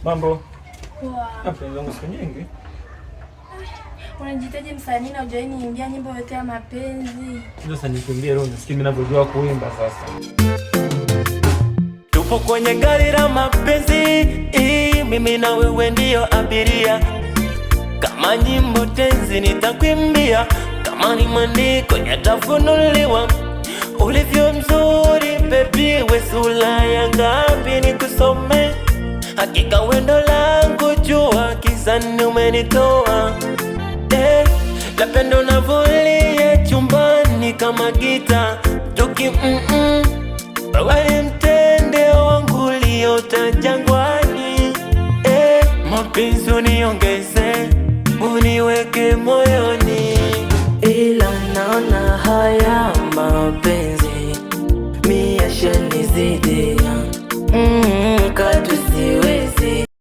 Mambo? Poa. Hapa ndio siku nyingi. Unajitaje msanii na hujai niimbia nyimbo yote ya mapenzi? Sasa nikimbie leo nisikie mimi ninavyojua kuimba sasa. Tupo kwenye gari la mapenzi, mimi na wewe ndio abiria. Kama nyimbo tenzi nitakuimbia, kama ni maandiko yatafunuliwa. Ulivyo mzuri baby, we sura ya ngapi nikusome? Hakika wendo langu jua, kizani umenitoa. Napenda unavolia chumbani kama gita tuki wewe mtende wangu liota jangwani. Mapenzi uniongeze, uniweke moyo